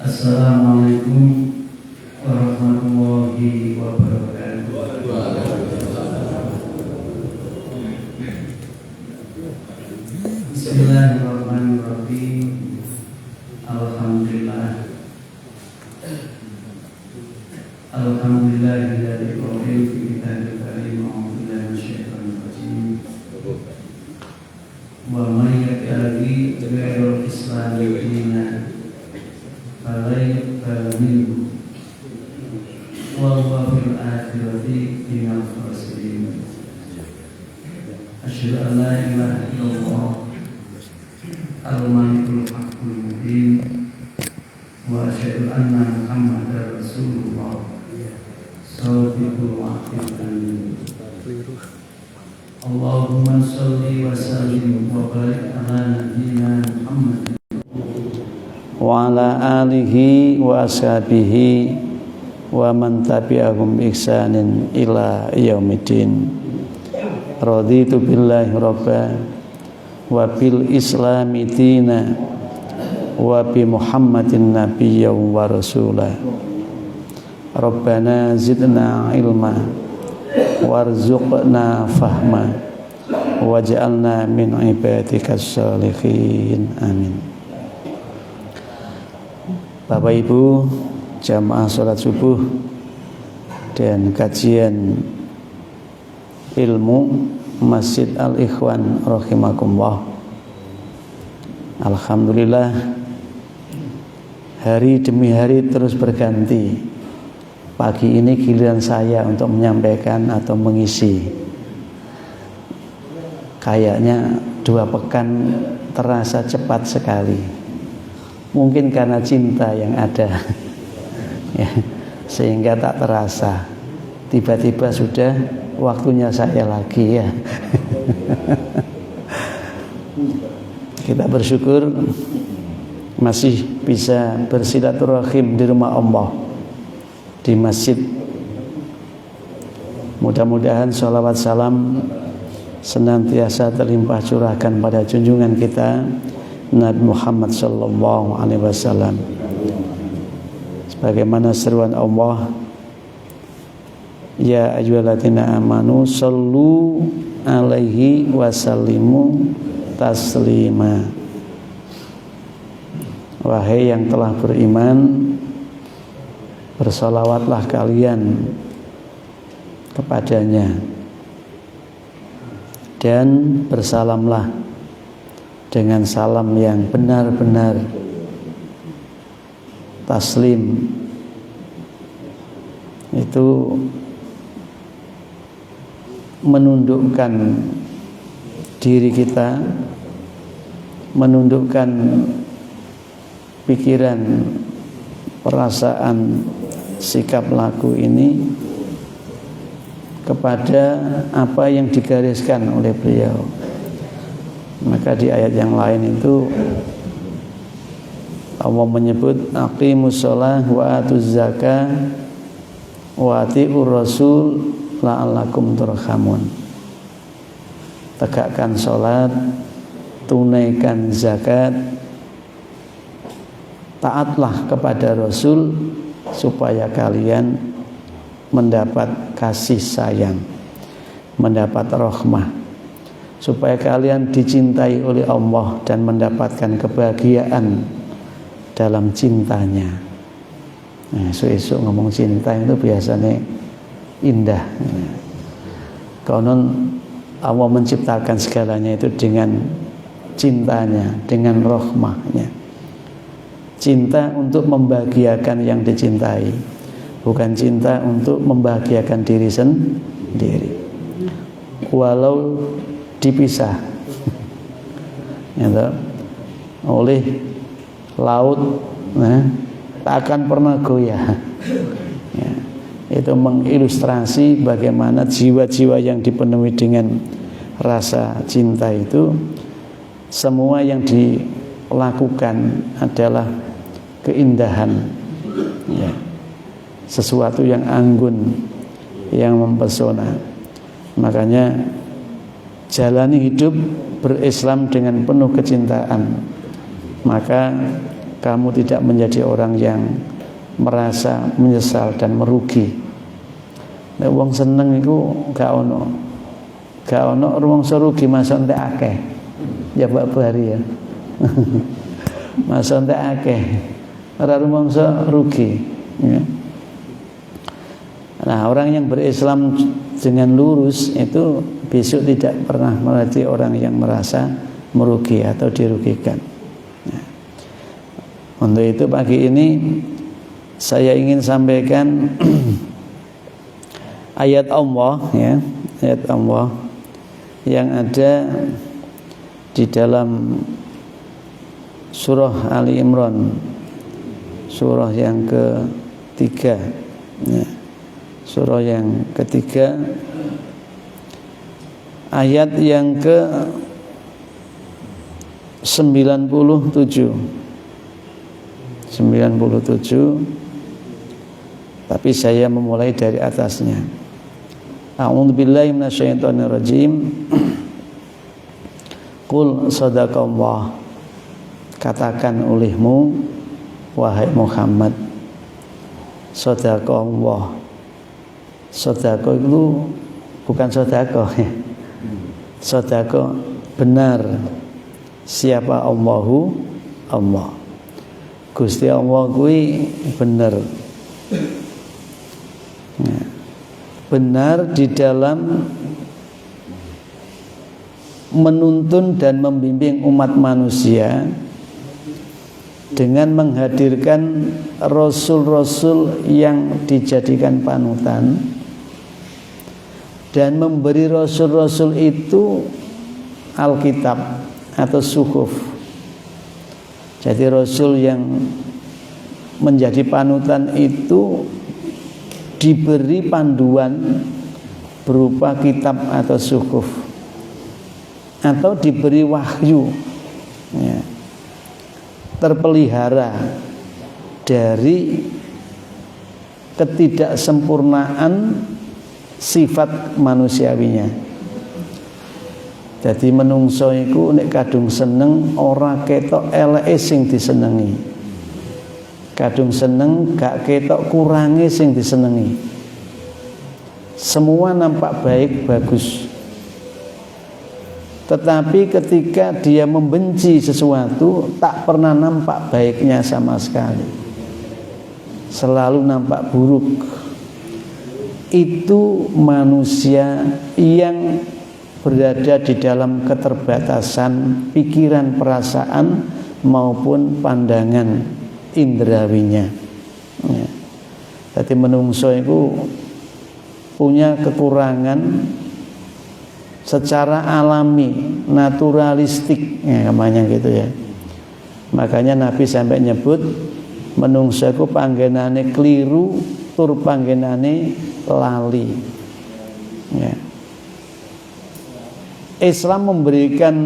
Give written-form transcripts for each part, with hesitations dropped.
Assalamualaikum warahmatullahi wabarakatuh. Bismillahirrahmanirrahim. Alhamdulillah. Alhamdulillahilladzi qala fi kitabil karim a'udzu billahi minasyaitonir rajim. Wa may yaqdi ghairal islami dinan falaika minhu wa huwa fil akhirati minal khasirin. Asyhadu an la ilaha illallah al-malikul haqqul mubin wa asyhadu anna muhammadar rasulullah shadiqul wa'dil amin. Allahumma sholli wa sallim wa barik ala nabiyyina Muhammad wa ala alihi wa ashabihi wa man tabi'ahum ihsanin ila yaumiddin. Raditu billahi rabba wa bil islami dina wa bi Muhammadin nabiyyan wa rasulah. Rabbana zidna ilma warzuqna fahma waj'alna min ibadikas sholihin. Amin. Bapak Ibu jamaah sholat subuh dan kajian ilmu Masjid Al-Ikhwan rahimakumullah. Alhamdulillah, hari demi hari terus berganti. Pagi ini giliran saya untuk menyampaikan atau mengisi. Kayaknya 2 pekan terasa cepat sekali. Mungkin karena cinta yang ada ya, sehingga tak terasa. Tiba-tiba sudah waktunya saya lagi ya. Kita bersyukur masih bisa bersilaturahim di rumah Allah, di masjid. Mudah-mudahan sholawat salam senantiasa terlimpah curahkan pada junjungan kita Nabi Muhammad sallallahu alaihi wasallam. Sebagaimana seruan Allah, ya ayyuhalladzina amanu shallu alaihi wasallimu taslima. Wahai yang telah beriman, bersolawatlah kalian kepadanya dan bersalamlah dengan salam yang benar-benar taslim. Itu menundukkan diri kita, menundukkan pikiran, perasaan, sikap laku ini kepada apa yang digariskan oleh beliau. Maka di ayat yang lain itu Allah menyebut aqimus shalah wa atuz zakah wa atiur rasul la'allakum turhamun. Tegakkan salat, tunaikan zakat, taatlah kepada Rasul supaya kalian mendapat kasih sayang, mendapat rahmah, supaya kalian dicintai oleh Allah dan mendapatkan kebahagiaan dalam cintanya. Nah, esok ngomong cinta itu biasanya indah. Konon Allah menciptakan segalanya itu dengan cintanya, dengan rahmahnya. Cinta untuk membahagiakan yang dicintai, bukan cinta untuk membahagiakan diri sendiri. Walau dipisah ya, oleh laut, tak akan pernah goyah ya. Itu mengilustrasi bagaimana jiwa-jiwa yang dipenuhi dengan rasa cinta itu, semua yang dilakukan adalah keindahan ya, sesuatu yang anggun, yang mempesona. Makanya jalani hidup berislam dengan penuh kecintaan, maka kamu tidak menjadi orang yang merasa menyesal dan merugi. Nek wong seneng iku gak ono rumangsa rugi masa entek akeh. Ya Pak Bari ya. Masa entek akeh. Ora rumangsa rugi, ya. Nah, orang yang berislam dengan lurus itu besok tidak pernah menjadi orang yang merasa merugi atau dirugikan. Nah, untuk itu pagi ini saya ingin sampaikan ayat Allah, ya, ayat Allah yang ada di dalam surah Ali Imran, surah yang ketiga, ya. Surah yang ketiga, ayat yang ke 97, tapi saya memulai dari atasnya. A'udzubillahi minasyaitonirrajim. Qul sadaqallah, katakan olehmu wahai Muhammad, sadaqallah. Sedekah itu bukan sedekah, ya. Sedekah benar. Siapa Allahu? Allah. Gusti Allah kuwi benar. Ya. Benar di dalam menuntun dan membimbing umat manusia dengan menghadirkan rasul-rasul yang dijadikan panutan, dan memberi rasul-rasul itu Alkitab atau suhuf. Jadi rasul yang menjadi panutan itu diberi panduan berupa kitab atau suhuf, atau diberi wahyu, ya, terpelihara dari ketidaksempurnaan sifat manusiawinya. Jadi menungso iku nek kadung seneng ora ketok eleke sing disenengi, kadung seneng gak ketok kurange sing disenengi. Semua nampak baik, bagus. Tetapi ketika dia membenci sesuatu, tak pernah nampak baiknya sama sekali, selalu nampak buruk. Itu manusia yang berada di dalam keterbatasan pikiran, perasaan maupun pandangan indrawinya, ya. Jadi menungso itu punya kekurangan secara alami, naturalistik, ya, namanya gitu ya. Makanya Nabi sampai nyebut menungso itu panggenane keliru, tur panggenane lali, ya. Islam memberikan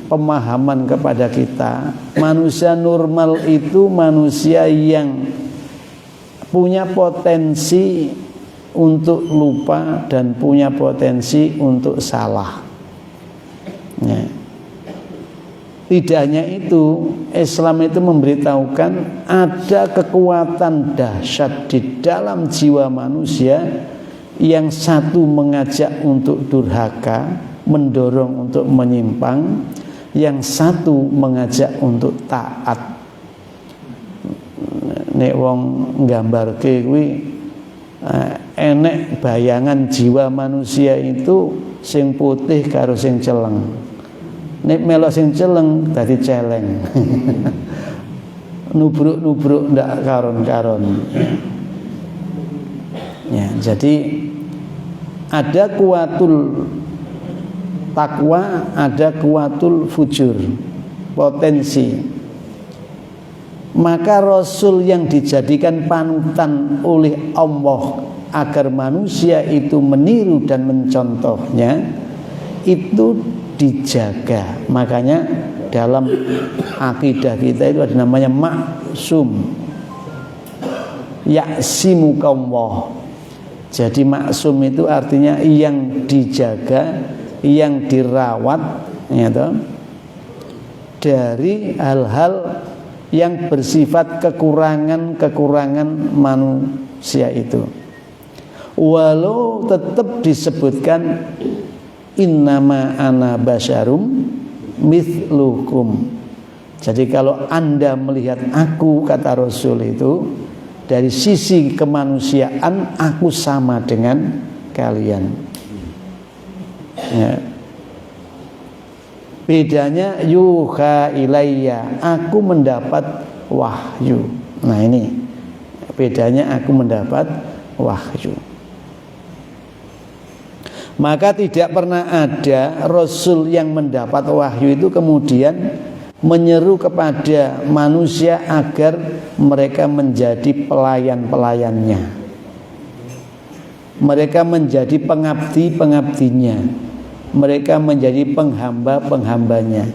pemahaman kepada kita, manusia normal itu manusia yang punya potensi untuk lupa dan punya potensi untuk salah, ya. Tidak hanya itu, Islam itu memberitahukan ada kekuatan dahsyat di dalam jiwa manusia, yang satu mengajak untuk durhaka, mendorong untuk menyimpang, yang satu mengajak untuk taat. Nek wong nggambarke kuwi enek bayangan jiwa manusia itu sing putih karo sing celeng. Nek melok sing celeng dadi celeng. Nubruk-nubruk ndak karon-karon. Ya, jadi ada kuatul takwa, ada kuatul fujur, potensi. Maka Rasul yang dijadikan panutan oleh Allah agar manusia itu meniru dan mencontohnya, itu dijaga. Makanya dalam akidah kita itu ada namanya maksum, ya'simukallah. Jadi maksum itu artinya yang dijaga, yang dirawat, ya toh, dari hal-hal yang bersifat kekurangan-kekurangan manusia itu. Walau tetap disebutkan innama ana basyarum mithlukum. Jadi kalau Anda melihat aku, kata Rasul itu, dari sisi kemanusiaan aku sama dengan kalian. Ya. Bedanya yuha ilayya, aku mendapat wahyu. Nah ini bedanya, aku mendapat wahyu. Maka tidak pernah ada Rasul yang mendapat wahyu itu kemudian menyeru kepada manusia agar mereka menjadi pelayan-pelayannya, mereka menjadi pengabdi-pengabdinya, mereka menjadi penghamba-penghambanya,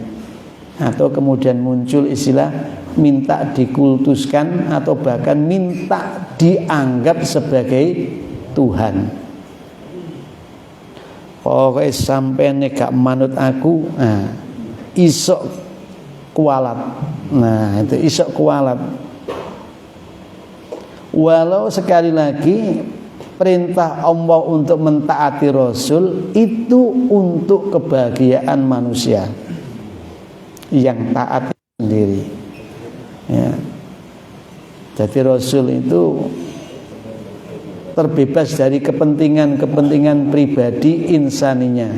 atau kemudian muncul istilah minta dikultuskan atau bahkan minta dianggap sebagai Tuhan. Pokoknya sampai gak manut aku, nah, isok kualat. Nah itu isok kualat. Walau sekali lagi perintah Allah untuk mentaati Rasul itu untuk kebahagiaan manusia yang taat sendiri, ya. Jadi Rasul itu terbebas dari kepentingan-kepentingan pribadi insaninya,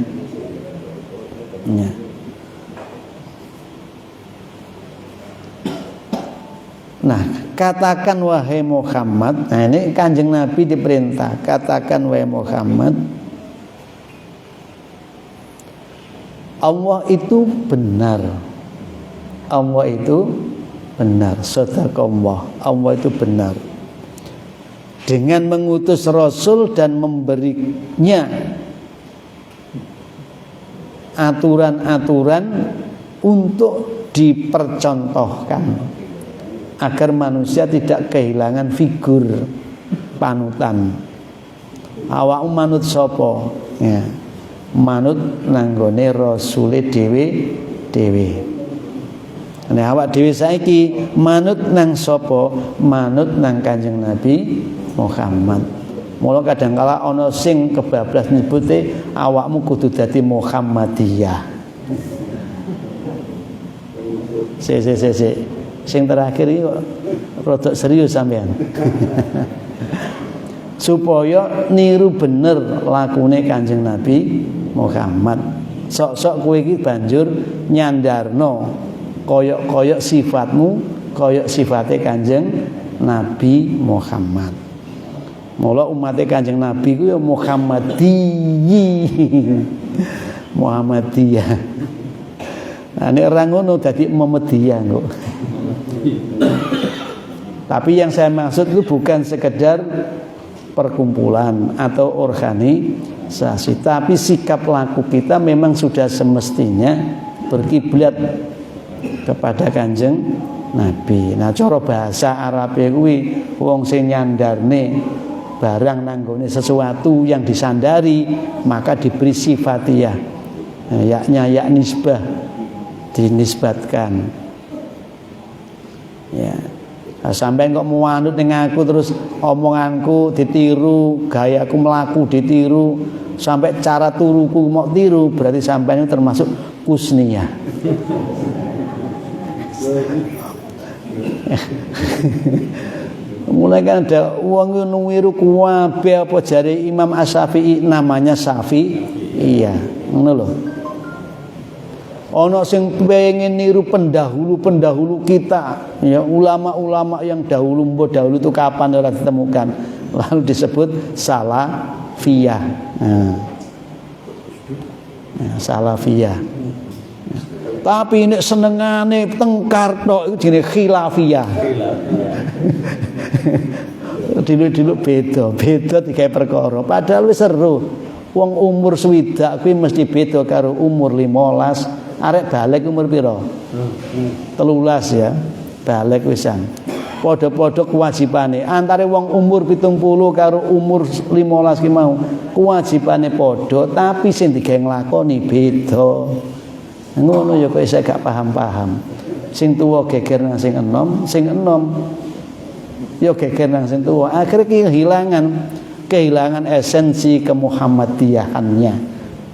ya. Nah, katakan wahai Muhammad. Nah ini Kanjeng Nabi diperintah, katakan wahai Muhammad, Allah itu benar. Allah itu benar. Sadaqallah. Allah itu benar. Dengan mengutus Rasul dan memberinya aturan-aturan untuk dipercontohkan agar manusia tidak kehilangan figur panutan. Awakmu manut sapa? Ya. Manut nanggone rasule dhewe. Nek awak dhewe saiki manut nang sapa? Manut nang Kanjeng Nabi Muhammad. Mula kadangkala ana sing kebablas nyebute awakmu kudu dadi Muhammadiyah. Sing terakhir iki rada serius sampean. Supaya niru bener lakune Kanjeng Nabi Muhammad. Sok-sok kowe iki banjur nyandarno koyok-koyok sifatmu koyok sifate Kanjeng Nabi Muhammad. Mula umatnya Kanjeng Nabi ku ya Muhammadiyah. Nah, nek ora ngono dadi Muhammadiyah kok. Tapi yang saya maksud itu bukan sekedar perkumpulan atau organisasi, tapi sikap laku kita memang sudah semestinya berkiblat kepada Kanjeng Nabi. Nah, cara bahasa Arab kuwi wong sing nyandarne barang nanggone sesuatu yang disandari maka diberi sifatiyah, yaknya yak nisbah, dinisbatkan, ya. Nah, sampai kok mau anut ning aku terus omonganku ditiru, gayaku melaku ditiru, sampai cara turuku mau tiru, berarti sampai ini termasuk kusniyah. Mulai kan ada uang nuwiru kuwabe apa jare Imam Asy-Syafi'i namanya Syafi'iyah, ngono lho. Ana sing pengen niru pendahulu kita, ya ulama-ulama yang dahulu itu kapan ora ditemukan, lalu disebut salafiyah. Nah, salafiyah. Tapi nek senengane tengkar tok iku jenenge khilafiyah. Dulu beda tiga perkara. Padahal wis seru. Wong umur swidak kuwi mesti beda karo umur 15. Arek balik umur pira? 13 ya. Balik wisan. Padha-padha kewajibane. Antare wong umur 70 karo umur 15 ki mau, kewajibane padha, tapi sing digawe nglakoni beda. Ngono ya kok isih gak paham-paham. Sing tuwa geger nang sing enom ya geger nang sing tuwa. Akhirnya kehilangan esensi kemuhammadiyahannya.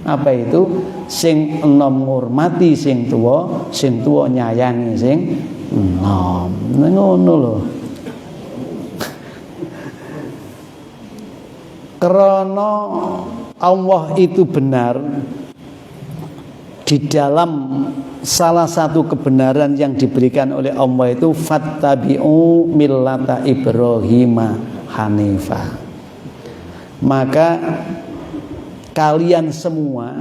Apa itu? Sing enom ngurmati sing tuwa nyayangi sing enom. Ngono lho. Karena Allah itu benar, di dalam salah satu kebenaran yang diberikan oleh Allah itu fattabi'u millata Ibrahim hanifa. Maka kalian semua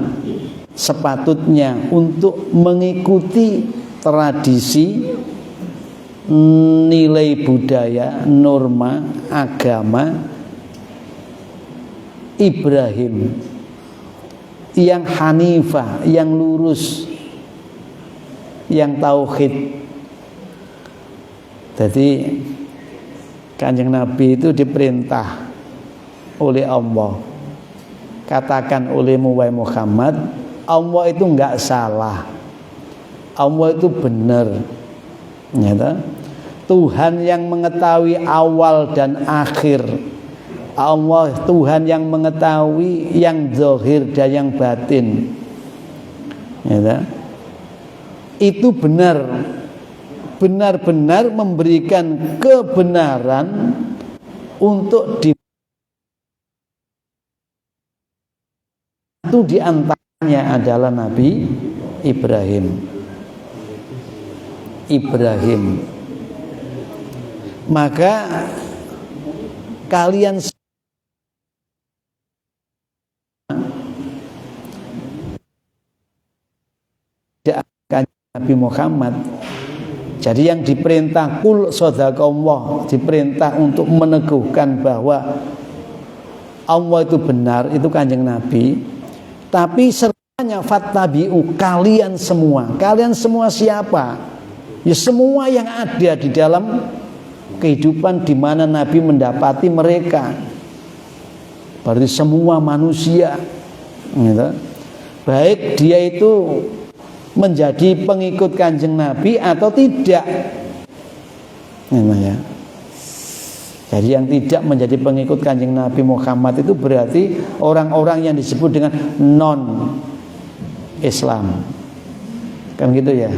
sepatutnya untuk mengikuti tradisi, nilai budaya, norma, agama Ibrahim yang hanifah, yang lurus, yang tauhid. Jadi Kanjeng Nabi itu diperintah oleh Allah, katakan olehmu wahai Muhammad, Allah itu enggak salah, Allah itu benar. Nyata Tuhan yang mengetahui awal dan akhir, Allah Tuhan yang mengetahui yang zahir dan yang batin. Ya, itu benar-benar memberikan kebenaran untuk itu diantaranya adalah Nabi Ibrahim. Maka kalian Nabi Muhammad. Jadi yang diperintah kul shadaqallah, diperintah untuk meneguhkan bahwa Allah itu benar, itu Kanjeng Nabi. Tapi sertanya fattabi'u, kalian semua siapa? Ya semua yang ada di dalam kehidupan di mana Nabi mendapati mereka. Berarti semua manusia, gitu. Baik dia itu menjadi pengikut Kanjeng Nabi atau tidak. Ya. Jadi yang tidak menjadi pengikut Kanjeng Nabi Muhammad itu berarti orang-orang yang disebut dengan non-Islam. Kan gitu ya,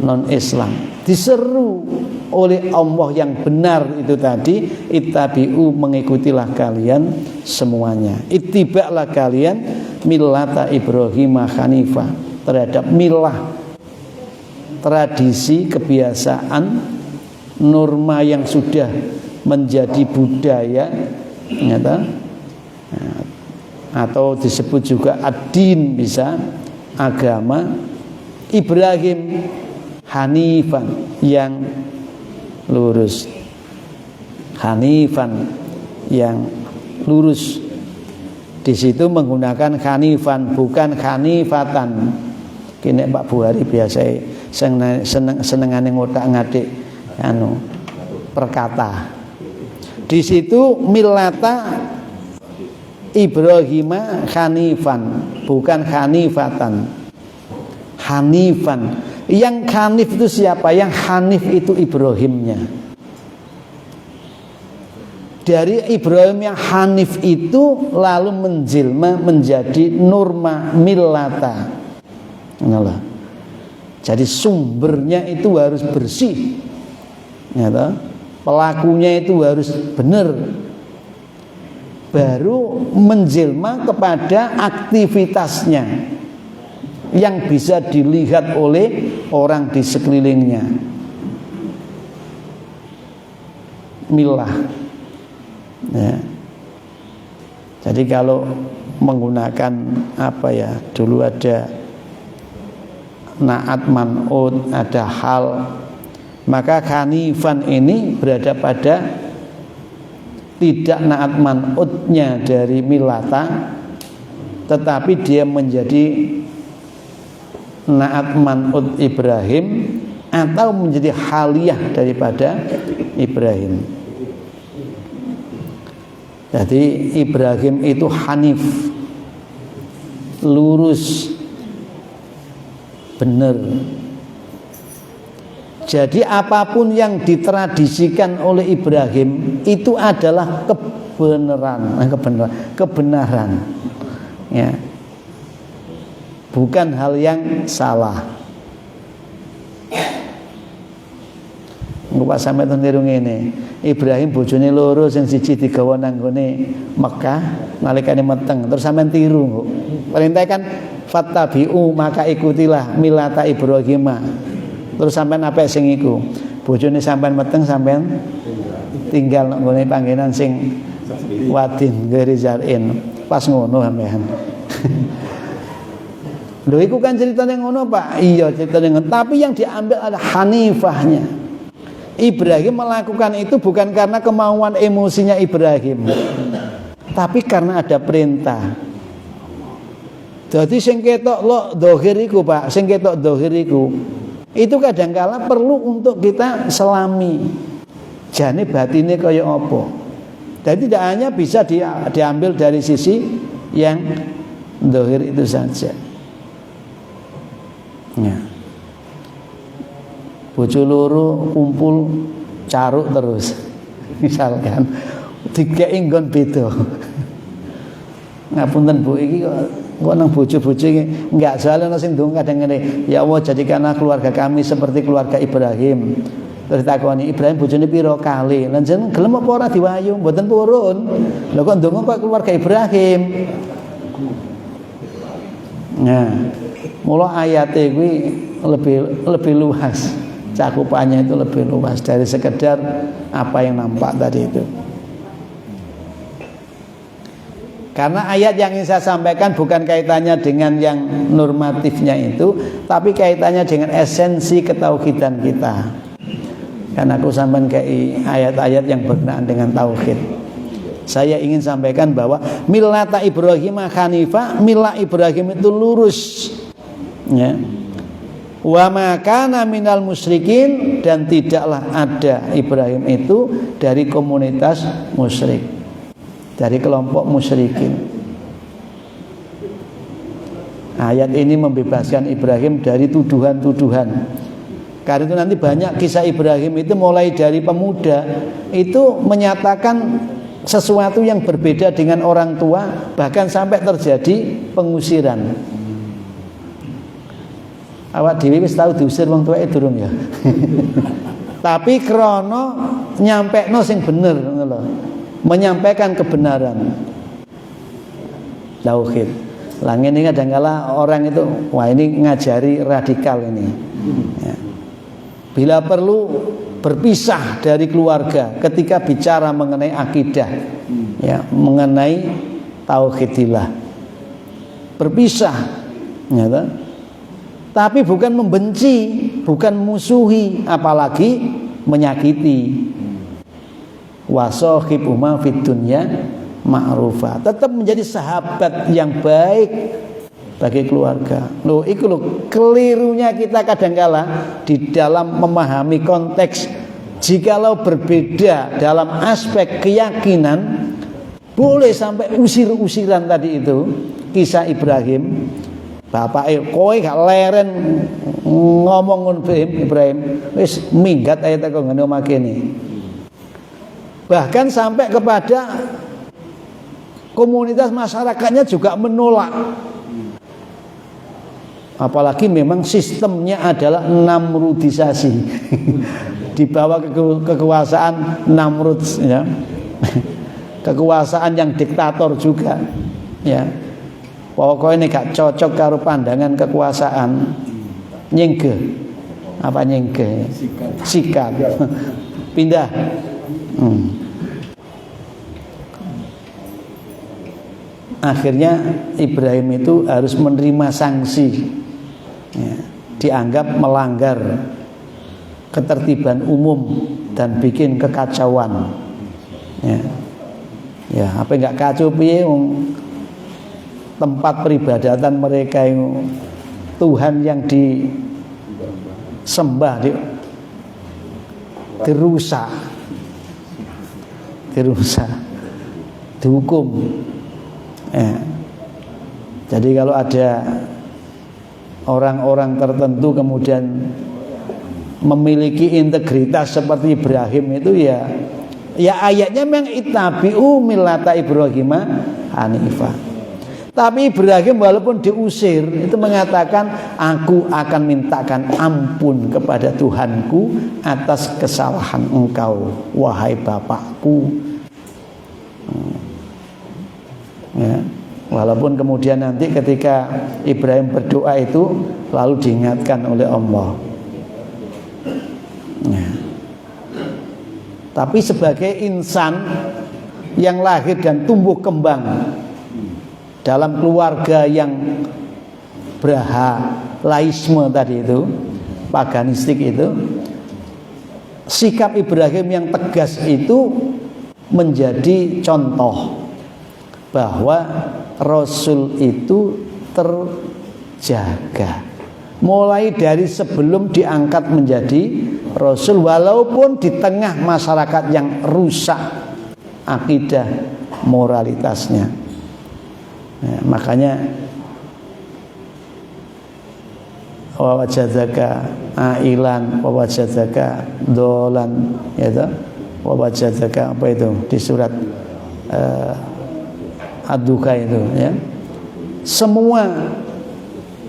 non-Islam. Diseru oleh Allah yang benar itu tadi, ittabi'u, mengikutilah kalian semuanya. Ittiba'lah kalian millata Ibrahim hanifah, terhadap milah, tradisi, kebiasaan, norma yang sudah menjadi budaya, nyata, atau disebut juga ad-din, bisa agama Ibrahim hanifan, yang lurus. Hanifan yang lurus. Di situ menggunakan hanifan, bukan hanifatan. Kini Pak Buhari biasa senengane ngotak-ngatik perkata. Di situ millata Ibrahim hanifan, bukan hanifatan. Hanifan. Yang hanif itu siapa? Yang hanif itu Ibrahimnya. Dari Ibrahim yang hanif itu lalu menjelma menjadi norma millata. Nah, jadi sumbernya itu harus bersih, ya, pelakunya itu harus benar, baru menjelma kepada aktivitasnya yang bisa dilihat oleh orang di sekelilingnya. Milah, ya. Jadi kalau menggunakan apa ya, dulu ada naat man'ud, ada hal, maka hanifan ini berada pada tidak naat man'udnya dari milata, tetapi dia menjadi naat man'ud Ibrahim atau menjadi haliyah daripada Ibrahim. Jadi Ibrahim itu hanif, lurus, benar. Jadi apapun yang ditradisikan oleh Ibrahim itu adalah kebenaran. Ya. Bukan hal yang salah. Pak sampe niru ngene. Ibrahim bojone loro sing siji digawa nang gone Mekah nalikane meteng terus sampean tiru. Perintah kan fattabi'u maka ikutilah milata Ibrahim. Terus sampean apa sing iku? Bojone sampean meteng sampean tinggal nang gone panggenan sing wadin gerizarin. Pas ngono sampean. Lho iku kan ceritane ngono, Pak. Iya, ceritane ngono. Tapi yang diambil adalah hanifahnya. Ibrahim melakukan itu bukan karena kemauan emosinya Ibrahim, tapi karena ada perintah. Jadi sing ketok lo dohir iku, Pak, sing ketok dohir iku itu kadangkala perlu untuk kita selami. Jane batine kaya apa. Jadi tidak hanya bisa diambil dari sisi yang dohir itu saja. Ya. Bojo loro kumpul caruk terus. Misalkan dikeki nggon beda. Ngapunten Bu iki kok nang bojo-bojo iki enggak soalnya ana sing ndonga kadang ngene, ya Allah jadikanlah keluarga kami seperti keluarga Ibrahim. Terus takoni Ibrahim bojone pira kali? Lan jeneng gelem apa ora diwayu? Mboten purun. Lha kok ndonga kok keluarga Ibrahim. Nah, mula ayate kuwi lebih luas. Cakupannya itu lebih luas dari sekedar apa yang nampak tadi itu. Karena ayat yang ingin saya sampaikan bukan kaitannya dengan yang normatifnya itu, tapi kaitannya dengan esensi ketauhidan kita. Karena aku sampaikan kayak ayat-ayat yang berkenaan dengan tauhid. Saya ingin sampaikan bahwa millata Ibrahim hanifah, milah Ibrahim itu lurus. Ya. Wa ma kana minal musyrikin, dan tidaklah ada Ibrahim itu dari komunitas musyrik, dari kelompok musyrikin. Ayat ini membebaskan Ibrahim dari tuduhan-tuduhan. Karena itu nanti banyak kisah Ibrahim itu mulai dari pemuda itu menyatakan sesuatu yang berbeda dengan orang tua, bahkan sampai terjadi pengusiran. Awak dhewe wis tau diusir wong tuweke durung ya. Tapi krana nyampekno sing bener ngono lho. Menyampaikan kebenaran. Tauhid. Lah ngene kadang-kala orang itu wah ini ngajari radikal ini. Ya. Bila perlu berpisah dari keluarga ketika bicara mengenai akidah, ya, mengenai tauhidillah. Berpisah, ya toh? Tapi bukan membenci, bukan musuhi, apalagi menyakiti. Wasohibuma fid dunya ma'rufa. Tetap menjadi sahabat yang baik bagi keluarga. Loh, itu loh kelirunya kita kadangkala di dalam memahami konteks. Jikalau berbeda dalam aspek keyakinan, boleh sampai usir-usiran tadi itu. Kisah Ibrahim, bapak kowe gak leren ngomong Ibrahim wis minggat ayat kok ngene omah kene. Bahkan sampai kepada komunitas masyarakatnya juga menolak. Apalagi memang sistemnya adalah namrudisasi. Di bawah kekuasaan Namrud, ya. Kekuasaan yang diktator juga, ya. Pokoknya ini gak cocok karo pandangan kekuasaan. Nyengge. Apa nyengge? Sikat. Pindah. Akhirnya Ibrahim itu harus menerima sanksi, ya, dianggap melanggar ketertiban umum dan bikin kekacauan. Ya apa enggak kacau piye tempat peribadatan mereka itu, Tuhan yang disembah dirusak, dihukum. Ya. Jadi kalau ada orang-orang tertentu kemudian memiliki integritas seperti Ibrahim itu ya ayatnya memang ittabi'u millata Ibrahim hanifah. Tapi Ibrahim walaupun diusir itu mengatakan, aku akan mintakan ampun kepada Tuhanku atas kesalahan engkau wahai bapakku. Ya. Walaupun kemudian nanti ketika Ibrahim berdoa itu lalu diingatkan oleh Allah. Ya. Tapi sebagai insan yang lahir dan tumbuh kembang dalam keluarga yang laisme tadi itu, paganistik itu, sikap Ibrahim yang tegas itu menjadi contoh bahwa Rasul itu terjaga mulai dari sebelum diangkat menjadi Rasul, walaupun di tengah masyarakat yang rusak akidah moralitasnya. Ya, makanya wawajadaka ailan wawajadaka dolan, ya toh, wawajadaka apa itu di surat Ad-Duka itu, ya. Semua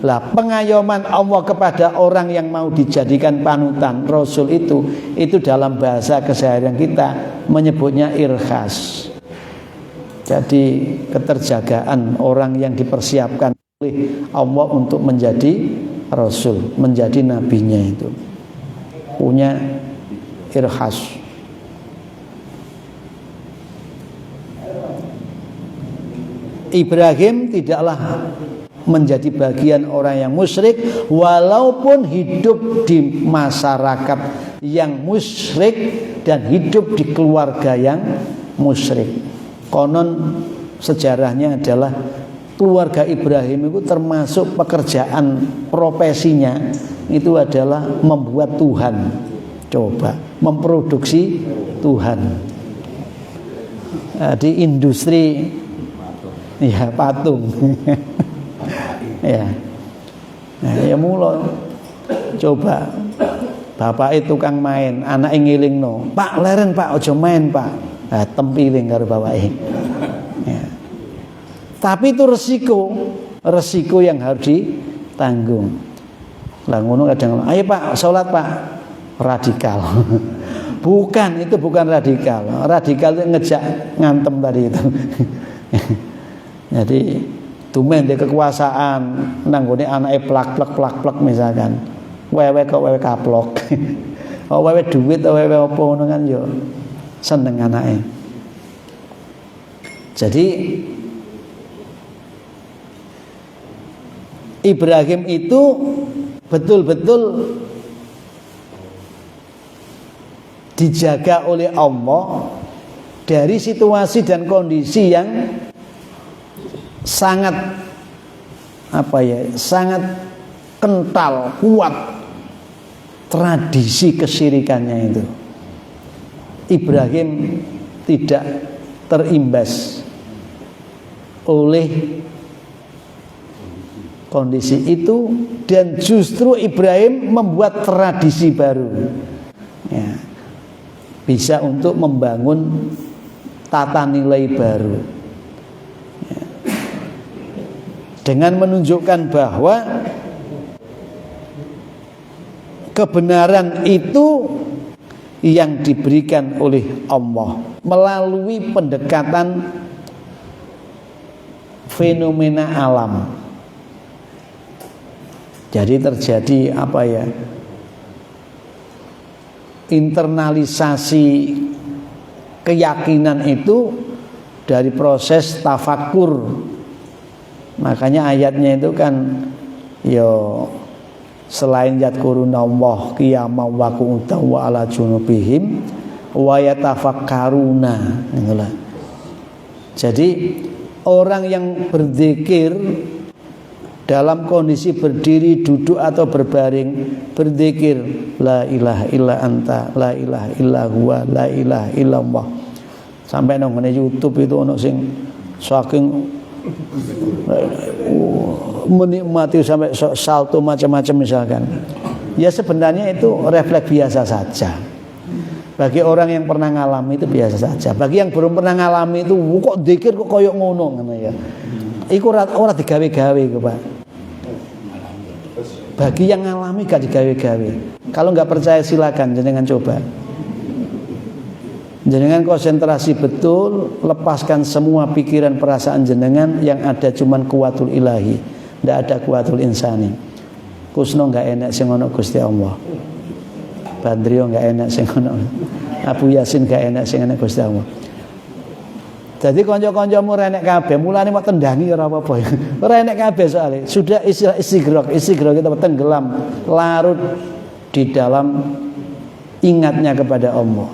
lah pengayoman Allah kepada orang yang mau dijadikan panutan Rasul itu dalam bahasa keseharian kita menyebutnya irkhas. Jadi keterjagaan orang yang dipersiapkan oleh Allah untuk menjadi Rasul, menjadi nabinya itu punya irkhas. Ibrahim tidaklah menjadi bagian orang yang musyrik walaupun hidup di masyarakat yang musyrik dan hidup di keluarga yang musyrik. Konon sejarahnya adalah keluarga Ibrahim itu termasuk pekerjaan profesinya itu adalah membuat Tuhan, coba memproduksi Tuhan di industri ya patung. Ya, nah, ya mula coba bapak itu tukang main, anak ngilingno, Pak leren Pak, ojo main Pak. Nah, tempiling karo bapake. Ya. Tapi itu resiko yang harus ditanggung. Lah ngono kadang, ayo Pak, sholat Pak. Radikal. Bukan, itu bukan radikal. Radikal itu ngejak ngantem tadi itu. Jadi tumen di kekuasaan nanggone anake plak misalkan. Wewe kok wewe kaplok. Oh wewe duit wewe apa ngono kan yo seneng anaknya. Jadi Ibrahim itu betul-betul dijaga oleh Allah dari situasi dan kondisi yang sangat sangat kental, kuat tradisi kesyirikannya itu. Ibrahim tidak terimbas oleh kondisi itu dan justru Ibrahim membuat tradisi baru, ya, bisa untuk membangun tata nilai baru, ya, dengan menunjukkan bahwa kebenaran itu yang diberikan oleh Allah melalui pendekatan fenomena alam. Jadi terjadi internalisasi keyakinan itu dari proses tafakur. Makanya ayatnya itu kan selain yadkuruna Allah qiyaman wa qu'udan wa ala junubihim wa yatafakkaruna, itulah. Jadi orang yang berzikir dalam kondisi berdiri, duduk atau berbaring, berzikir la ilaha illa anta, la ilaha illa huwa, la ilaha illallah. Sampai nang YouTube itu ono sing saking menikmati sampai salto macam-macam misalkan. Ya sebenarnya itu refleks biasa saja. Bagi orang yang pernah ngalami itu biasa saja. Bagi yang belum pernah ngalami itu kok dzikir kok koyok ngono ngono ya. Iku ora digawe-gawe kok, Pak. Bagi yang ngalami gak digawe-gawe. Kalau nggak percaya silakan jenengan coba. Jenengan konsentrasi betul, lepaskan semua pikiran perasaan jenengan, yang ada cuman kuwatul ilahi, ndak ada kuwatul insani. Kusno nggak enak sing ono Gusti Allah. Bandrio nggak enak sing ono. Abu Yasin nggak enak sing ono Gusti Allah. Jadi kanca-kancamu renek kabeh, mulane mau tendangi ora apa-apa. Ora enek kabeh soalnya. Sudah istilah istigrok kita tenggelam, larut di dalam ingatnya kepada Allah.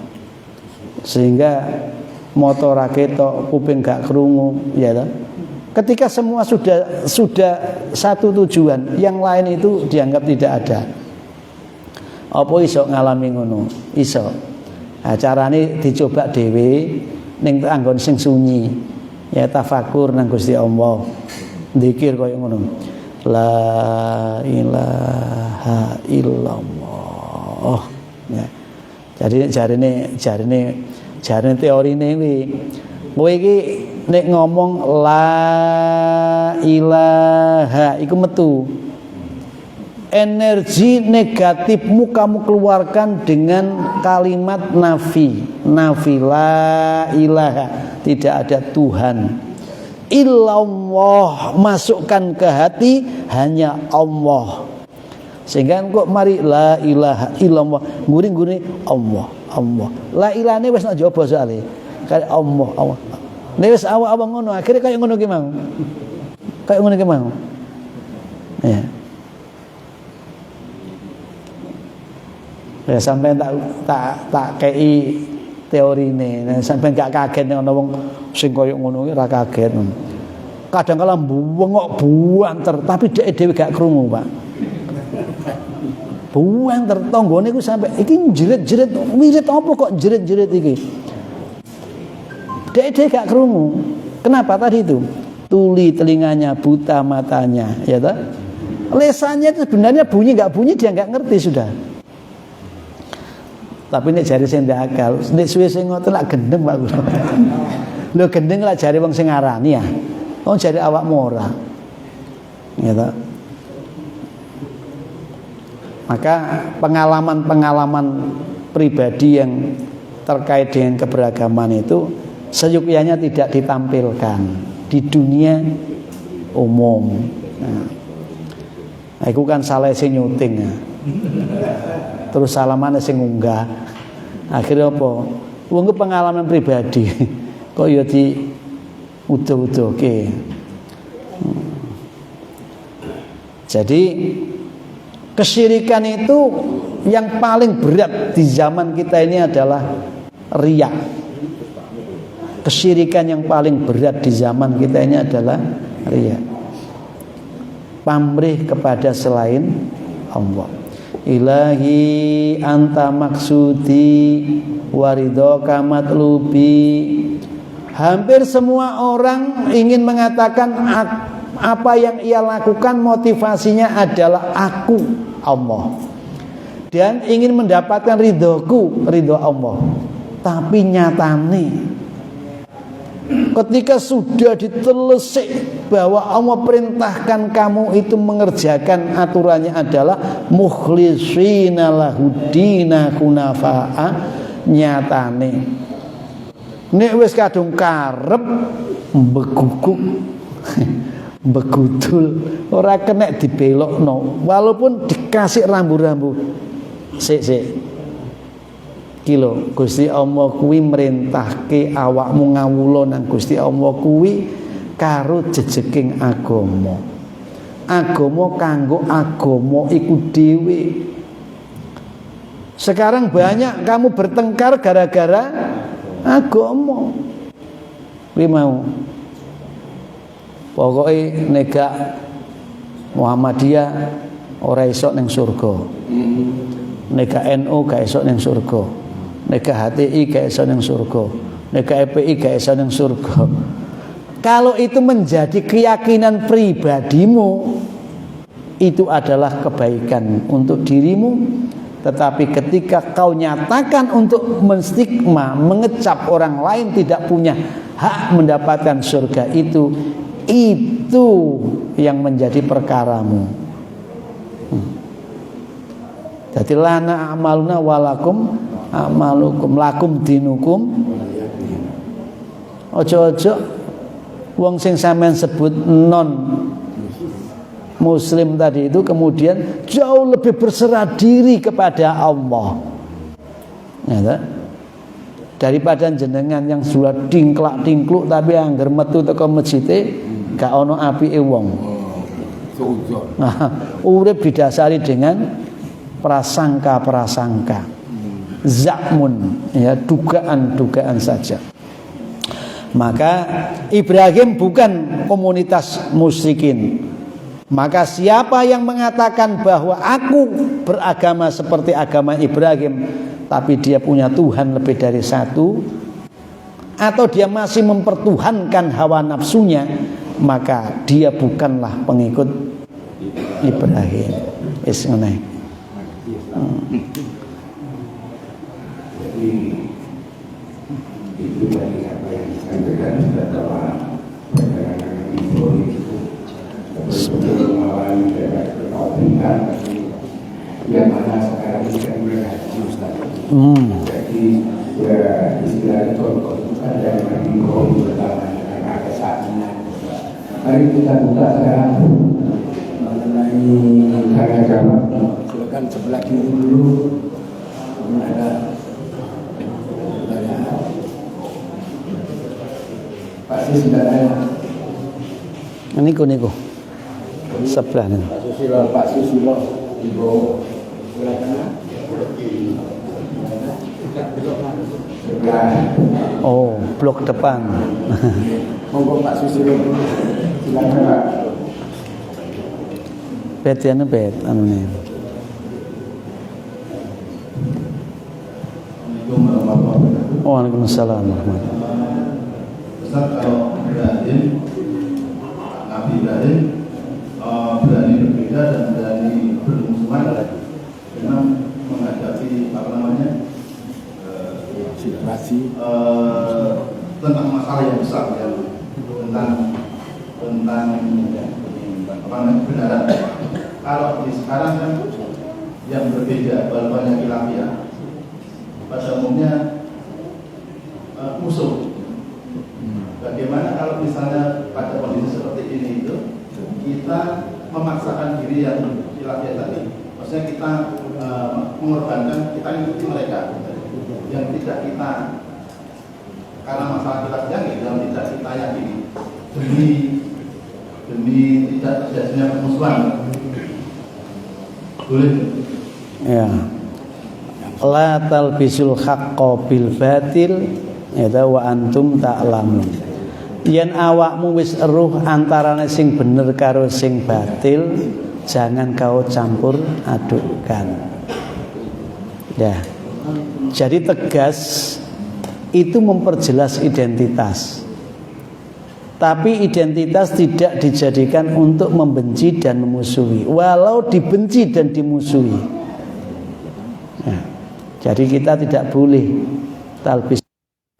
Sehingga motor ketok, kuping gak krungu, ya toh. Ketika semua sudah satu tujuan, yang lain itu dianggap tidak ada. Apa iso ngalami ngono? Iso. Nah, carane dicoba dhewe ning anggon sing sunyi. Ya tafakur nang Gusti Allah. Zikir koyo ngono. La ilaha illallah. Ya. Jadi jarine teorine kuwi. Kowe iki nek ngomong la ilaha iku metu. Energi negatifmu kamu keluarkan dengan kalimat nafi. Nafi la ilaha, tidak ada Tuhan. Illallah, masukkan ke hati hanya Allah. Sehingga kok mari la ilaha illallah, guri-guri Allah. La ilaha ini wis nak jaba soalé. Kayak Allah. Nek wis awak-awak ngono, akhire kaya ngono ki mau. Kayak ngono ki mau. Ya. Ya sampai tak kei teorine, sampai gak kaget nek ana wong sing kaya ngono ki ora kaget. Kadang kala bengok buanter, tapi dhek dhewe gak krungu, Pak. Buanter tanggane ku sampai iki jerit-jerit, wirid apa kok jerit-jerit iki? Dhek gak krungu. Kenapa tadi itu? Tuli telinganya, buta matanya, ya toh? Lesannya itu sebenarnya bunyi gak bunyi dia gak ngerti sudah. Tapi nek jari sing ndak akal, nek suwe sing ngoten lak gendeng Pak kula. Lho gendeng lak jari wong sing ngarani ya. Wong jari awakmu ora. Ya toh. Maka pengalaman-pengalaman pribadi yang terkait dengan keberagaman itu seyukyanya tidak ditampilkan di dunia umum. Nah, itu kan salah sing nyuting ya. Terus salaman sing unggah. Akhirnya apa? Wong pengalaman pribadi. Kok ya di utuh-utuhke. Jadi kesyirikan itu yang paling berat di zaman kita ini adalah riya. Kesyirikan yang paling berat di zaman kita ini adalah riya. Pamrih kepada selain Allah. Ilahi anta maksudi waridhoka matlubi. Hampir semua orang ingin mengatakan apa yang ia lakukan motivasinya adalah aku Allah, dan ingin mendapatkan ridhoku, ridho Allah. Tapi nyatane ketika sudah ditelisik bahwa Allah perintahkan kamu itu mengerjakan aturannya adalah mukhlishina lahudina kunafa'a, nyatane nek wis kadung karep beguguk begudul ora kena dibelokno, walaupun dikasih rambu-rambu. Sik kilo Gusti Allah kuwi merintahke awakmu ngawula nang Gusti Allah kuwi karo jejeking agama. Agama kanggo agama iku dhewe. Sekarang banyak kamu bertengkar gara-gara agama. Kuwi mau pokoke nega Muhammadiyah ora iso ning surga. Nega NU gak iso ning surga. Nega HTI gak iso ning surga. Nega EPI gak iso ning surga. Kalau itu menjadi keyakinan pribadimu, itu adalah kebaikan untuk dirimu. Tetapi ketika kau nyatakan untuk menstigma, mengecap orang lain tidak punya hak mendapatkan surga itu yang menjadi perkaramu. Jadi lana amaluna walakum amalukum lakum dinukum. Ojo-ojo wong sing sampean sebut non Muslim tadi itu kemudian jauh lebih berserah diri kepada Allah, ya, daripada jenengan yang sudah tingklak-tingkluk tapi angger metu teko masjid gak ono apike wong. Nah, urip didasari dengan prasangka-prasangka, zakmun, ya, dugaan-dugaan saja. Maka Ibrahim bukan komunitas musyrikin. Maka siapa yang mengatakan bahwa aku beragama seperti agama Ibrahim, tapi dia punya Tuhan lebih dari satu, atau dia masih mempertuhankan hawa nafsunya, maka dia bukanlah pengikut Ibrahim. Itu dari apa yang disampaikan bahwa mengawali dari pertauhidan yang mana sekarang ini kan berhaji Ustaz. Jadi ya istilahnya contoh itu kan dari Nabi Ibrahim bersama dengan ada saatnya. Mari kita buka sekarang mengenai karya agama. Silakan sebelah kiri dulu. Ada Pak Sis tidak ada. Niku sebelah nih. Pak Susilo Ibu sebelah. Oh, blok depan. Monggo Pak Susilo silakan Pak. Bet anu nih. Waalaikumsalam warahmatullahi wabarakatuh. Ustaz, kalau Ibrahim, Nabi Ibrahim berani berbeda dan berani bermusuhan dengan menghadapi apa namanya situasi tentang masalah yang besar ya, tentang apa namanya kebenaran. Kalau di sekarang kan yang berbeda banyak khilafiyah pada umumnya musuh. Bagaimana kalau misalnya pada kondisi seperti ini itu kita memaksakan diri yang khilafiyah tadi, maksudnya kita mengorbankan, kita ikuti mereka yang tidak kita karena masalah khilafiyah yang tidak kita yakini demi tidak terjadinya permusuhan, boleh? Ya. La talbisul haqqo bil batil wa antum ta'lamun. Yen awakmu wis eruh antarane sing bener karo sing batil, jangan kau campur adukkan. Ya. Jadi tegas itu memperjelas identitas. Tapi identitas tidak dijadikan untuk membenci dan memusuhi, walau dibenci dan dimusuhi. Nah, jadi kita tidak boleh talbis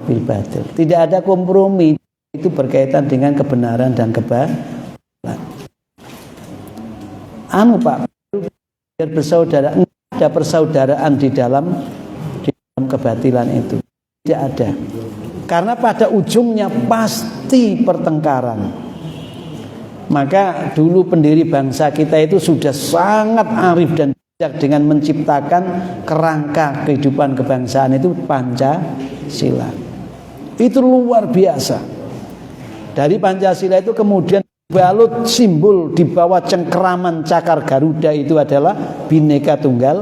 bil batil. Tidak ada kompromi, itu berkaitan dengan kebenaran dan kebatilan. Pak, biar bersaudara, ada persaudaraan di dalam kebatilan itu. Tidak ada. Karena pada ujungnya pasti pertengkaran. Maka dulu pendiri bangsa kita itu sudah sangat arif dan bijak dengan menciptakan kerangka kehidupan kebangsaan itu Pancasila. Itu luar biasa. Dari Pancasila itu kemudian balut simbol di bawah cengkeraman cakar Garuda itu adalah Bhinneka Tunggal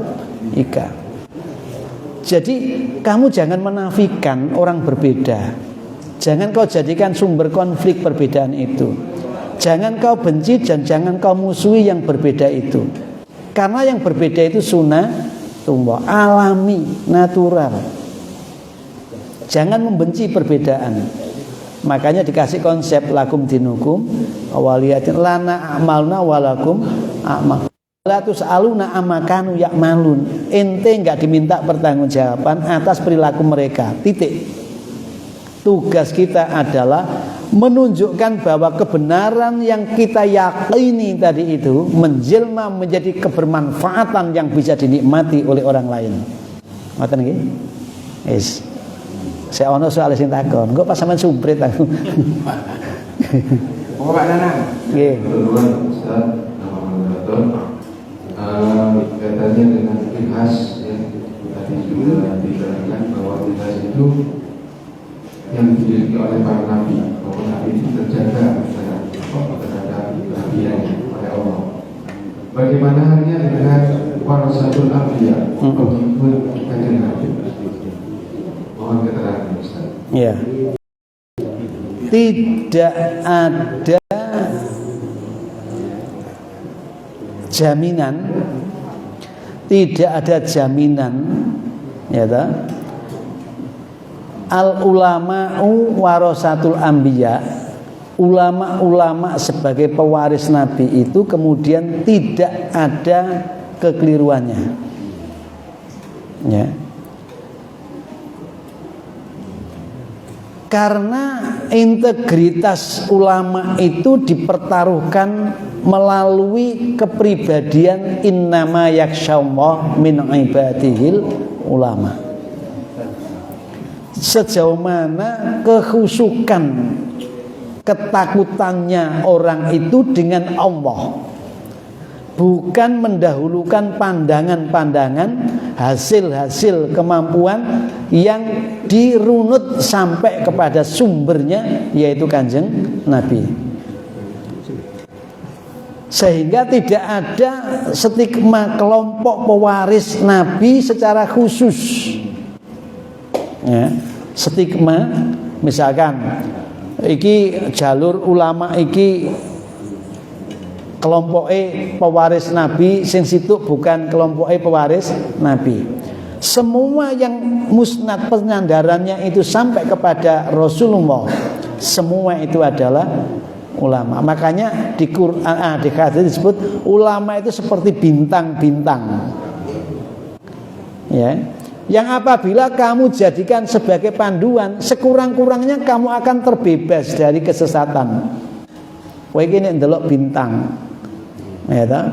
Ika. Jadi kamu jangan menafikan orang berbeda. Jangan kau jadikan sumber konflik perbedaan itu. Jangan kau benci dan jangan kau musuhi yang berbeda itu. Karena yang berbeda itu sunnatullah, alami, natural. Jangan membenci perbedaan. Makanya dikasih konsep lakum dinukum awaliyatin lana a'malna walakum a'mal. La tus'aluna amakanu ya'malun. Ente enggak diminta pertanggungjawaban atas perilaku mereka. Titik. Tugas kita adalah menunjukkan bahwa kebenaran yang kita yakini tadi itu menjelma menjadi kebermanfaatan yang bisa dinikmati oleh orang lain. Ngoten nggih? Wis. Saya ono soal sing takon, engko pas sampean sumprit aku. Oh, Pak Nanang. Nggih. Kedua, Ustaz, nama moderator. Kaitannya dengan khas yang tadi juga diterangkan bahwa khas itu yang dimiliki oleh para nabi, bahwa nabi itu terjaga terhadap kenabiannya oleh Allah. Bagaimana halnya dengan warasatul anbiya, pengikut kanjeng Nabi? Mohon keterangan Ustaz. Ya. Tidak ada jaminan, tidak ada jaminan, ya toh. Al ulama'u warasatul anbiya, ulama-ulama sebagai pewaris nabi itu kemudian tidak ada kekeliruannya. Ya. Karena integritas ulama itu dipertaruhkan melalui kepribadian innama yakhsyallah min ibadihil ulama. Sejauh mana kekhusukan ketakutannya orang itu dengan Allah, bukan mendahulukan pandangan-pandangan, hasil-hasil kemampuan yang dirunut sampai kepada sumbernya, yaitu Kanjeng Nabi. Sehingga tidak ada stigma kelompok pewaris Nabi secara khusus. Ya, stigma misalkan iki jalur ulama iki kelompoknya pewaris Nabi, sing situ bukan kelompoknya pewaris Nabi. Semua yang musnad penyandarannya itu sampai kepada Rasulullah, semua itu adalah ulama. Makanya di Quran, di hadis disebut ulama itu seperti bintang-bintang. Ya. Yang apabila kamu jadikan sebagai panduan, sekurang-kurangnya kamu akan terbebas dari kesesatan. Kowe iki nek ndelok bintang, ya toh,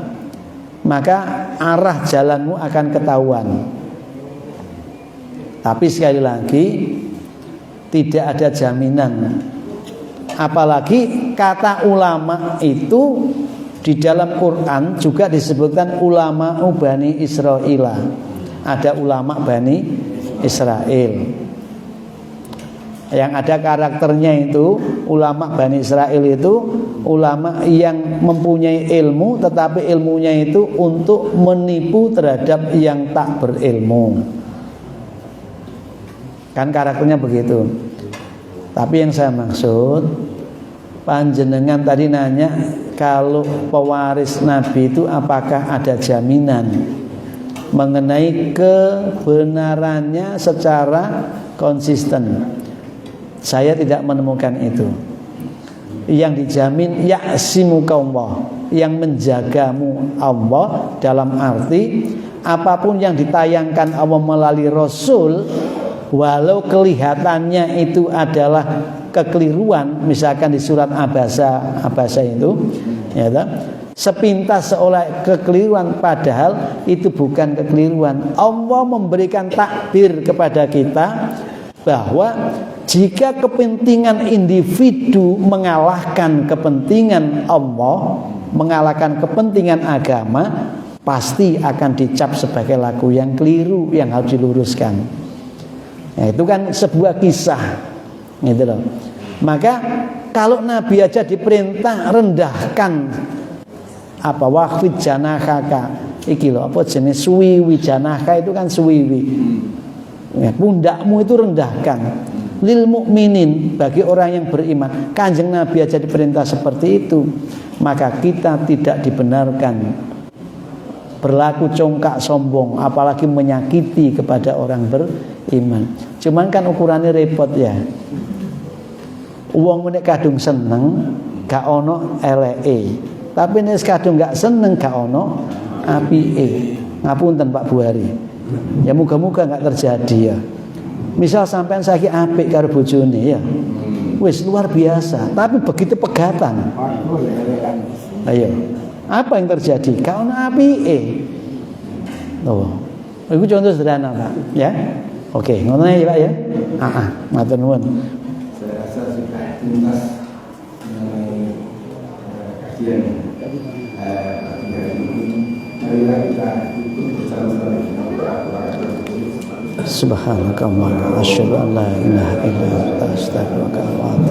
maka arah jalanmu akan ketahuan. Tapi sekali lagi tidak ada jaminan. Apalagi kata ulama itu di dalam Quran juga disebutkan ulama Bani Israil. Ada ulama Bani Israel. Yang ada karakternya itu ulama Bani Israel itu ulama yang mempunyai ilmu, tetapi ilmunya itu untuk menipu terhadap yang tak berilmu. Kan karakternya begitu. Tapi yang saya maksud, panjenengan tadi nanya kalau pewaris Nabi itu apakah ada jaminan mengenai kebenarannya secara konsisten. Saya tidak menemukan itu. Yang dijamin ya'simuka Allah, yang menjagamu Allah, dalam arti apapun yang ditayangkan Allah melalui Rasul, walau kelihatannya itu adalah kekeliruan, misalkan di surat Abasa itu, ya toh, sepintas seolah kekeliruan, padahal itu bukan kekeliruan. Allah memberikan takbir kepada kita bahwa jika kepentingan individu mengalahkan kepentingan Allah, mengalahkan kepentingan agama, pasti akan dicap sebagai laku yang keliru yang harus diluruskan. Nah, itu kan sebuah kisah, gitu loh. Maka kalau Nabi aja diperintah rendahkan apa waqfid janahaka iki lho, apa jenis suwiwi, janahka itu kan suwiwi, ya, pundakmu itu rendahkan lil mukminin, bagi orang yang beriman. Kanjeng Nabi aja diperintah seperti itu, maka kita tidak dibenarkan berlaku congkak sombong, apalagi menyakiti kepada orang beriman. Cuman kan ukurannya repot ya. Wong nek kadung seneng gak ono eleke. Tapi nek kadung gak seneng gak ono apike. Ngapunten Pak Buhari. Ya muga-muga gak terjadi ya. Misal sampean saiki apik karo bojone ya. Wis luar biasa, tapi begitu pegatan. Ayo. Apa yang terjadi? Gak ono apike. Oh. Itu contoh sederhana, Pak, ya. Oke, ngono ya, Pak ya. Matur nuwun. Saya rasa sudah tuntas mengenai kajian ini. Marilah kita ikut bersama-sama dengan Al-Quran. Subhanakallahumma asyhadu an la ilaha illa anta astaghfiruka wa atubu